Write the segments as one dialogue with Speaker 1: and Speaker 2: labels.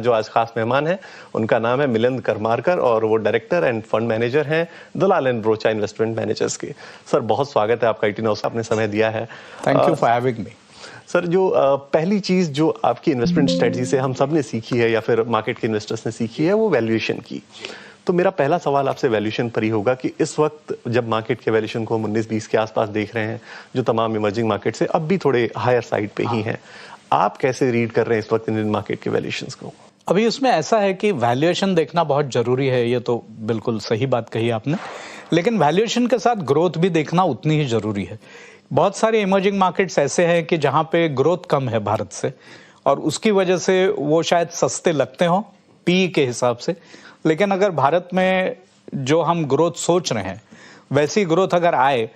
Speaker 1: जो आज खास मेहमान हैं उनका नाम है मिलिंद करमारकर और वो डायरेक्टर एंड फंड मैनेजर हैं दलाल एंड ब्रोचा इन्वेस्टमेंट मैनेजर्स के। सर बहुत स्वागत है आपका 18 हाउस, आपने समय दिया है।
Speaker 2: Thank you for having me.
Speaker 1: Sir जो पहली चीज जो आपकी इन्वेस्टमेंट स्ट्रेटजी से हम सब ने सीखी है या फिर मार्केट के इन्वेस्टर्स ने सीखी है वो वैल्यूएशन की। तो मेरा पहला सवाल आपसे वैल्यूएशन पर ही होगा कि इस वक्त जब मार्केट के वैल्यूएशन को हम 19-20 के आसपास देख रहे हैं, जो तमाम इमर्जिंग मार्केट से अब भी थोड़े हायर साइड पे ही हैं, आप कैसे रीड कर रहे हैं इस वक्त इंडियन मार्केट के वैल्यूएशंस को?
Speaker 2: अभी उसमें ऐसा है कि वैल्यूएशन देखना बहुत जरूरी है, ये तो बिल्कुल सही बात कही आपने, लेकिन वैल्यूएशन के साथ ग्रोथ भी देखना उतनी ही जरूरी है। बहुत सारे इमर्जिंग मार्केट्स ऐसे हैं कि जहां पे ग्रोथ कम है भारत से और उसकी वजह से वो शायद सस्ते लगते हों पी के हिसाब से, लेकिन अगर भारत में जो हम ग्रोथ सोच रहे हैं वैसी ग्रोथ अगर आए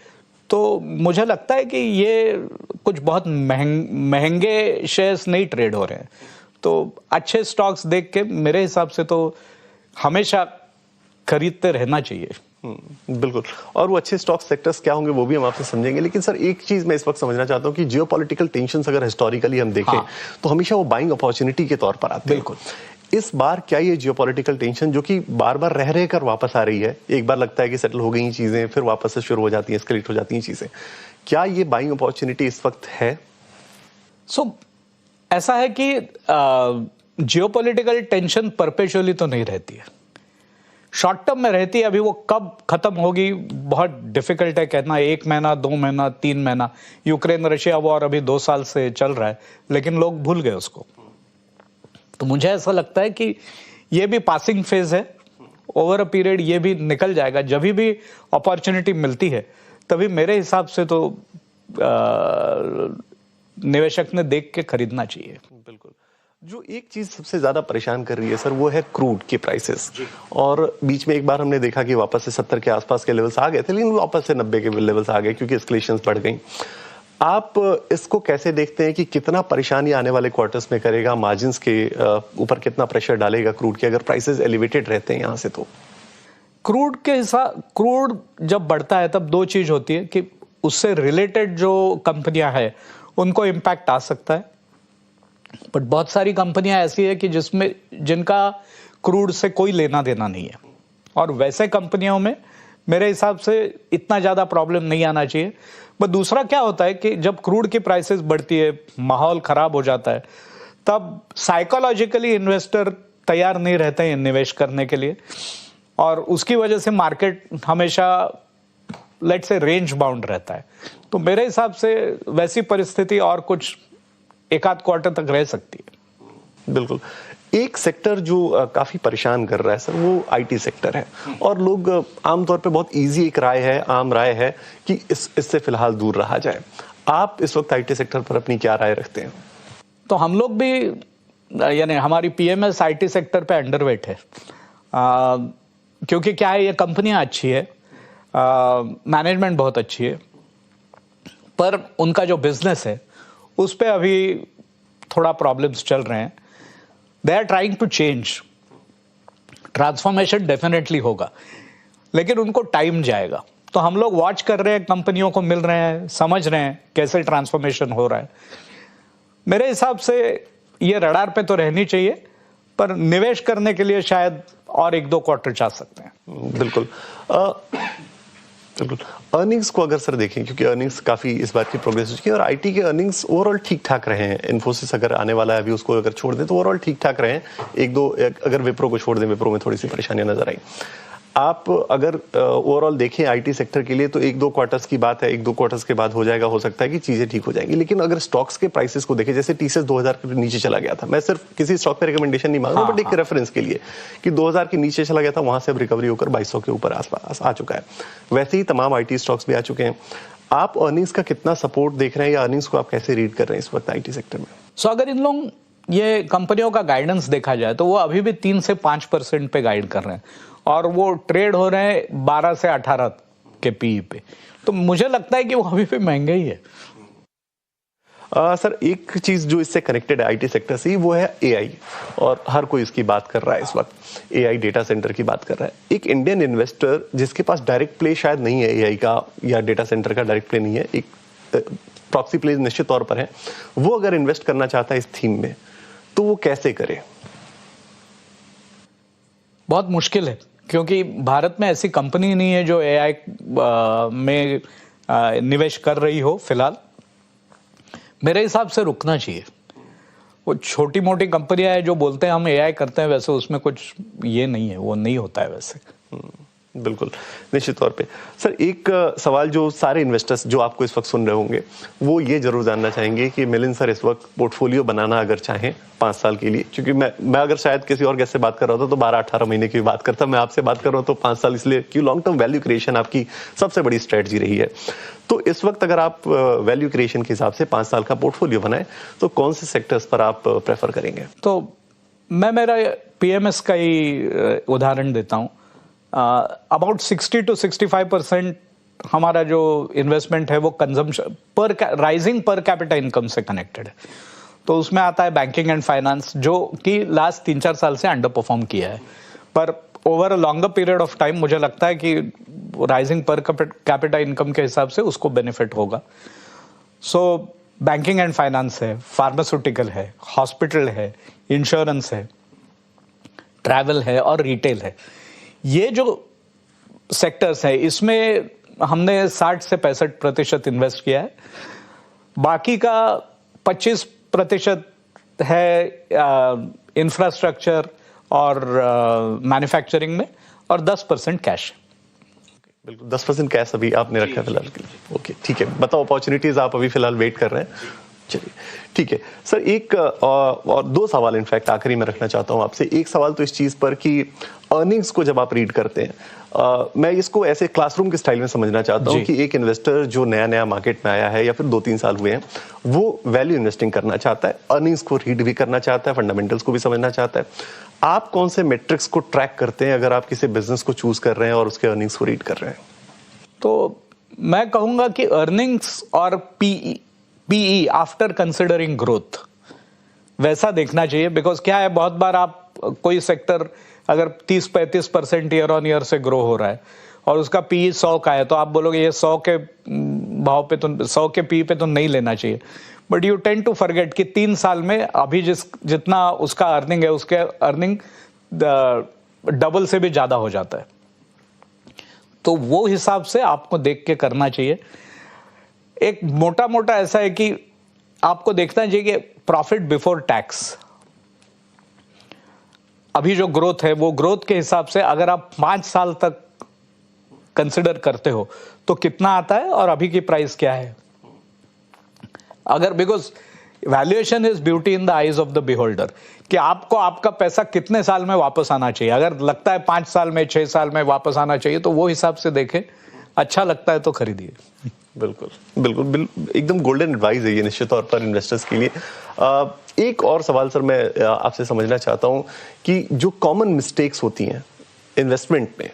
Speaker 2: तो मुझे लगता है कि ये कुछ बहुत महंगे शेयर्स नहीं ट्रेड हो रहे हैं। तो अच्छे स्टॉक्स देख के मेरे हिसाब से तो हमेशा खरीदते रहना चाहिए।
Speaker 1: बिल्कुल, और वो अच्छे स्टॉक सेक्टर्स क्या होंगे वो भी हम आपसे समझेंगे, लेकिन सर एक चीज मैं इस वक्त समझना चाहता हूँ कि जियोपॉलिटिकल टेंशंस अगर हिस्टोरिकली हम देखें तो हमेशा वो बाइंग अपॉर्चुनिटी के तौर पर आते हैं।
Speaker 2: बिल्कुल,
Speaker 1: इस बार क्या ये जियोपॉलिटिकल टेंशन जो कि बार बार रह कर वापस आ रही है, एक बार लगता है कि सेटल हो गई चीजें फिर वापस से शुरू हो जाती हैं, एस्केलेट हो जाती हैं चीजें, क्या ये बाइंग अपॉर्चुनिटी इस वक्त है?
Speaker 2: ऐसा है कि जियोपॉलिटिकल टेंशन परपेचुअली तो नहीं रहती है, शॉर्ट टर्म में रहती है। अभी वो कब खत्म होगी बहुत डिफिकल्ट है कहना, 1 महीना 2 महीना 3 महीना। यूक्रेन रशिया वॉर अभी 2 साल से चल रहा है लेकिन लोग भूल गए उसको। तो मुझे ऐसा लगता है कि ये भी पासिंग फेज है, ओवर अ पीरियड ये भी निकल जाएगा। जब भी अपॉर्चुनिटी मिलती है तभी मेरे हिसाब से तो निवेशक ने देख के खरीदना चाहिए।
Speaker 1: बिल्कुल, जो एक चीज सबसे ज्यादा परेशान कर रही है सर वो है क्रूड के प्राइसेस, और बीच में एक बार हमने देखा कि वापस से 70 के आसपास के लेवल्स आ गए थे, लेकिन वापस से 90 के लेवल्स आ गए क्योंकि एस्केलेशंस बढ़ गई। आप इसको कैसे देखते हैं कि कितना परेशानी आने वाले क्वार्टर्स में करेगा, मार्जिन्स के ऊपर कितना प्रेशर डालेगा क्रूड के अगर प्राइसेस एलिवेटेड रहते हैं यहाँ से? तो
Speaker 2: क्रूड के हिसाब, क्रूड जब बढ़ता है तब 2 चीज होती है कि उससे रिलेटेड जो कंपनियां हैं उनको इम्पैक्ट आ सकता है, बट बहुत सारी कंपनियां ऐसी है कि जिनका क्रूड से कोई लेना देना नहीं है, और वैसे कंपनियों में मेरे हिसाब से इतना ज्यादा प्रॉब्लम नहीं आना चाहिए। बट दूसरा क्या होता है कि जब क्रूड की प्राइसेस बढ़ती है, माहौल खराब हो जाता है, तब साइकोलॉजिकली इन्वेस्टर तैयार नहीं रहते हैं निवेश करने के लिए, और उसकी वजह से मार्केट हमेशा लेट्स से रेंज बाउंड रहता है। तो मेरे हिसाब से वैसी परिस्थिति और कुछ 1-8 क्वार्टर तक रह सकती है।
Speaker 1: बिल्कुल, एक सेक्टर जो काफी परेशान कर रहा है सर वो आईटी सेक्टर है, और लोग आमतौर पे बहुत इजी एक राय है, आम राय है कि इससे फिलहाल दूर रहा जाए। आप इस वक्त आईटी सेक्टर पर अपनी क्या राय रखते हैं?
Speaker 2: तो हम लोग भी, यानी हमारी पीएमएस आईटी सेक्टर पे अंडरवेट है, क्योंकि क्या है, ये कंपनियां अच्छी है, मैनेजमेंट बहुत अच्छी है, पर उनका जो बिजनेस है उस पे अभी थोड़ा प्रॉब्लम्स चल रहे हैं। They are trying to change, transformation definitely होगा, लेकिन उनको टाइम जाएगा। तो हम लोग वॉच कर रहे हैं, कंपनियों को मिल रहे हैं, समझ रहे हैं कैसे ट्रांसफॉर्मेशन हो रहा है। मेरे हिसाब से ये रडार पे तो रहनी चाहिए, पर निवेश करने के लिए शायद और 1-2 क्वार्टर जा सकते हैं।
Speaker 1: बिल्कुल, बिल्कुल। अर्निंग्स को अगर सर देखें, क्योंकि अर्निंग्स काफी इस बात की प्रोग्रेस हो चुकी है और आईटी के अर्निंग्स ओवरऑल ठीक ठाक रहे हैं। इन्फोसिस अगर आने वाला है अभी, उसको अगर छोड़ दें तो ओवरऑल ठीक ठाक रहे हैं। 1-2 अगर विप्रो को छोड़ दें, विप्रो में थोड़ी सी परेशानियां नजर आई। आप अगर ओवरऑल देखें आईटी सेक्टर के लिए तो 1-2 क्वार्टर्स की बात है, 1-2 क्वार्टर्स के बाद हो जाएगा, हो सकता है कि चीजें ठीक हो जाएंगी। लेकिन अगर स्टॉक्स के प्राइसेस को देखें, जैसे टीसीएस 2000 के नीचे चला गया था, मैं सिर्फ किसी स्टॉक पे रिकमेंडेशन नहीं मांग रहा, बट एक रेफरेंस के लिए कि 2000 के नीचे चला गया था, वहां से अब रिकवरी होकर 2200 के ऊपर आसपास आ चुका है। वैसे ही तमाम आईटी स्टॉक्स भी आ चुके हैं। आप अर्निंग्स का कितना सपोर्ट देख रहे हैं, या अर्निंग्स को आप कैसे रीड कर रहे हैं इस वक्त आईटी सेक्टर में?
Speaker 2: अगर इन लोग ये कंपनियों का गाइडेंस देखा जाए तो वो अभी भी 3 से 5% पे गाइड कर रहे हैं, और वो ट्रेड हो रहे हैं 12 से 18 के पीई पे। तो मुझे लगता है कि वो अभी भी महंगे ही है।
Speaker 1: सर एक चीज जो इससे कनेक्टेड है आईटी सेक्टर से, वो है एआई, और हर कोई इसकी बात कर रहा है इस वक्त। एआई डेटा सेंटर की बात कर रहा है। एक इंडियन इन्वेस्टर जिसके पास डायरेक्ट प्ले शायद नहीं है एआई का या डेटा सेंटर का डायरेक्ट प्ले नहीं है, एक प्रॉक्सी प्ले निश्चित तौर पर है, वो अगर इन्वेस्ट करना चाहता है इस थीम में तो वो कैसे करे?
Speaker 2: बहुत मुश्किल है, क्योंकि भारत में ऐसी कंपनी नहीं है जो एआई में निवेश कर रही हो फिलहाल। मेरे हिसाब से रुकना चाहिए। वो छोटी मोटी कंपनियां हैं जो बोलते हैं हम एआई करते हैं, वैसे उसमें कुछ ये नहीं है, वो नहीं होता है वैसे।
Speaker 1: बिल्कुल, निश्चित तौर पे। सर, एक सवाल जो सारे इन्वेस्टर्स जो आपको इस वक्त सुन रहे होंगे वो ये जरूर जानना चाहेंगे कि मिलिंद सर इस वक्त पोर्टफोलियो बनाना अगर चाहें 5 साल के लिए, क्योंकि मैं अगर शायद किसी और गेस्ट से बात कर रहा होता तो 12-18 महीने की बात करता, मैं आपसे बात कर रहा हूं तो 5 साल, इसलिए कि लॉन्ग टर्म वैल्यू क्रिएशन आपकी सबसे बड़ी स्ट्रेटजी रही है। तो इस वक्त अगर आप वैल्यू क्रिएशन के हिसाब से 5 साल का पोर्टफोलियो बनाए तो कौन से सेक्टर्स पर आप प्रेफर करेंगे?
Speaker 2: तो मैं मेरा पीएमएस का ही उदाहरण देता हूं। अबाउट 60 to 65% हमारा जो इन्वेस्टमेंट है वो कंजम्पशन पर राइजिंग पर कैपिटा इनकम से कनेक्टेड है। तो उसमें आता है बैंकिंग एंड फाइनेंस, जो कि लास्ट 3-4 साल से अंडर परफॉर्म किया है, पर over a longer period of time मुझे लगता है कि राइजिंग पर कैपिटा इनकम के हिसाब से उसको बेनिफिट होगा। सो बैंकिंग एंड फाइनेंस है, फार्मास्यूटिकल है, हॉस्पिटल है, इंश्योरेंस है, ट्रैवल है और रिटेल है। ये जो सेक्टर्स है इसमें हमने 60 से 65% इन्वेस्ट किया है। बाकी का 25% है इंफ्रास्ट्रक्चर और मैन्युफैक्चरिंग में, और 10% कैश।
Speaker 1: बिल्कुल, 10% कैश अभी आपने रखा है फिलहाल के लिए। ओके, ठीक है। बताओ, अपॉर्चुनिटीज आप अभी फिलहाल वेट कर रहे हैं। चलिए, ठीक है सर। एक और 2 सवाल इनफैक्ट आखिरी में रखना चाहता हूं आपसे। एक सवाल तो इस चीज पर कि अर्निंग्स को जब आप रीड करते हैं, मैं इसको ऐसे क्लासरूम के स्टाइल में समझना चाहता हूं कि एक इन्वेस्टर जो नया मार्केट में आया है या फिर 2-3 साल हुए हैं, वो वैल्यू इन्वेस्टिंग करना चाहता है, अर्निंग्स को रीड भी करना चाहता है, फंडामेंटल्स को भी समझना चाहता है। आप कौन से मेट्रिक्स को ट्रैक करते हैं अगर आप किसी बिजनेस को चूज कर रहे हैं और उसके अर्निंग्स को रीड कर रहे हैं?
Speaker 2: तो मैं कहूंगा कि अर्निंग्स और पीई आफ्टर कंसिडरिंग ग्रोथ, वैसा देखना चाहिए। बिकॉज क्या है, बहुत बार आप कोई सेक्टर अगर 30-35% ईयर ऑन ईयर से ग्रो हो रहा है और उसका पीई 100 का है, तो आप बोलोगे ये 100 के भाव पे तो 100 के पीई पे तो नहीं लेना चाहिए। But you tend to forget कि 3 साल में अभी जितना उसका अर्निंग है, उसके अर्निंग डबल से भी ज्यादा हो जाता है। तो वो हिसाब से आपको देख के करना चाहिए। एक मोटा ऐसा है कि आपको देखना चाहिए कि प्रॉफिट बिफोर टैक्स, अभी जो ग्रोथ है वो ग्रोथ के हिसाब से अगर आप 5 साल तक कंसिडर करते हो तो कितना आता है और अभी की प्राइस क्या है। अगर, because valuation is beauty in the eyes of the beholder, कि आपको आपका पैसा कितने साल में वापस आना चाहिए। अगर लगता है 5 साल में, 6 साल में वापस आना चाहिए तो वो हिसाब से देखें, अच्छा लगता है तो खरीदिए।
Speaker 1: बिल्कुल, एकदम गोल्डन एडवाइस है ये निश्चित तौर पर इन्वेस्टर्स के लिए। एक और सवाल सर मैं आपसे समझना चाहता हूं कि जो कॉमन मिस्टेक्स होती हैं इन्वेस्टमेंट में,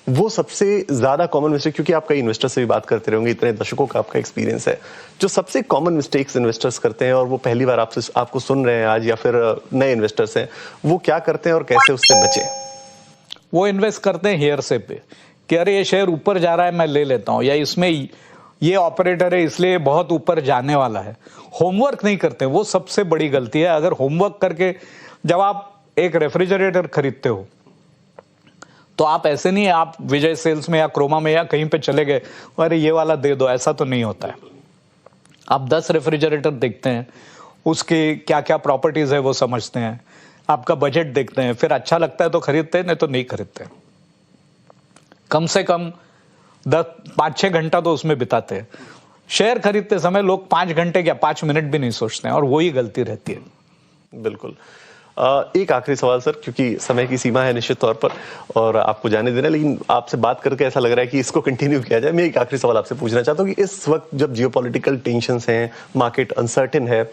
Speaker 1: वो सबसे ज्यादा कॉमन मिस्टेक, क्योंकि आप कई इन्वेस्टर से भी बात करते रहेंगे, इतने दशकों का आपका एक्सपीरियंस है, जो सबसे कॉमन मिस्टेक्स इन्वेस्टर्स करते हैं और वो पहली बार आपको सुन रहे हैं आज या फिर नए इन्वेस्टर्स हैं, वो क्या करते हैं और कैसे उससे बचे?
Speaker 2: वो इन्वेस्ट करते हैं हेयरसे पे कि अरे ये शेयर ऊपर जा रहा है मैं ले लेता हूं, या इसमें ये ऑपरेटर है इसलिए बहुत ऊपर जाने वाला है। होमवर्क नहीं करते, वो सबसे बड़ी गलती है। अगर होमवर्क करके, जब आप एक रेफ्रिजरेटर खरीदते हो तो आप ऐसे नहीं, आप विजय सेल्स में या क्रोमा में या कहीं पे चले गए अरे ये वाला दे दो, ऐसा तो नहीं होता है। आप 10 रेफ्रिजरेटर देखते हैं, उसके क्या क्या प्रॉपर्टीज है वो समझते हैं, आपका बजट देखते हैं, फिर अच्छा लगता है तो खरीदते हैं, नहीं तो नहीं खरीदते। कम से कम 5-6 घंटा तो उसमें बिताते हैं। शेयर खरीदते समय लोग 5 घंटे या 5 मिनट भी नहीं सोचते हैं, और वही गलती रहती है।
Speaker 1: बिल्कुल। एक आखिरी सवाल सर, क्योंकि समय की सीमा है निश्चित तौर पर और आपको जाने देना, लेकिन आपसे बात करके ऐसा लग रहा है कि इसको कंटिन्यू किया जाए। मैं एक आखिरी सवाल आपसे पूछना चाहता हूँ कि इस वक्त जब जियोपॉलिटिकल टेंशंस हैं, मार्केट अनसर्टेन है,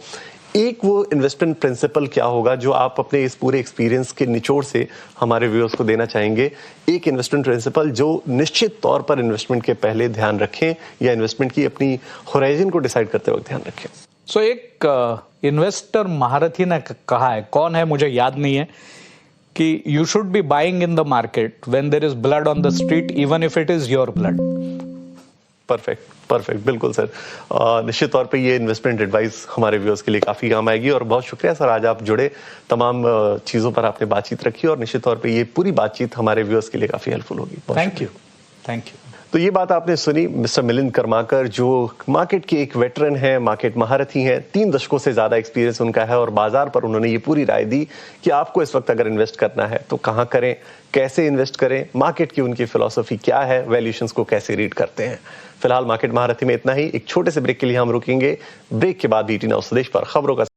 Speaker 1: एक वो इन्वेस्टमेंट प्रिंसिपल क्या होगा जो आप अपने इस पूरे एक्सपीरियंस के निचोड़ से हमारे व्यूअर्स को देना चाहेंगे? एक इन्वेस्टमेंट प्रिंसिपल जो निश्चित तौर पर इन्वेस्टमेंट के पहले ध्यान रखें या इन्वेस्टमेंट की अपनी होराइजन को डिसाइड करते वक्त ध्यान रखें।
Speaker 2: सो एक इन्वेस्टर महारथी ने कहा है, कौन है मुझे याद नहीं है, कि you should be buying in the market when there is blood on the street, even if it is your blood.
Speaker 1: Perfect. Perfect, बिल्कुल सर। निश्चित तौर पे ये इन्वेस्टमेंट एडवाइस हमारे व्यूअर्स के लिए काफ़ी काम आएगी और बहुत शुक्रिया सर, आज आप जुड़े, तमाम चीज़ों पर आपने बातचीत रखी और निश्चित तौर पे ये पूरी बातचीत हमारे व्यूअर्स के लिए काफ़ी हेल्पफुल होगी।
Speaker 2: Thank you, thank you.
Speaker 1: तो ये बात आपने सुनी मिस्टर मिलिंद कर्माकर, जो मार्केट के एक वेटरन है, मार्केट महारथी हैं, 3 दशकों से ज़्यादा एक्सपीरियंस उनका है और बाजार पर उन्होंने ये पूरी राय दी कि आपको इस वक्त अगर इन्वेस्ट करना है तो कहाँ करें, कैसे इन्वेस्ट करें, मार्केट की उनकी फिलॉसफी क्या है, वैल्यूएशंस को कैसे रीड करते हैं। फिलहाल मार्केट महारथी में इतना ही। एक छोटे से ब्रेक के लिए हम रुकेंगे। ब्रेक के बाद BT Now स्वदेश पर खबरों का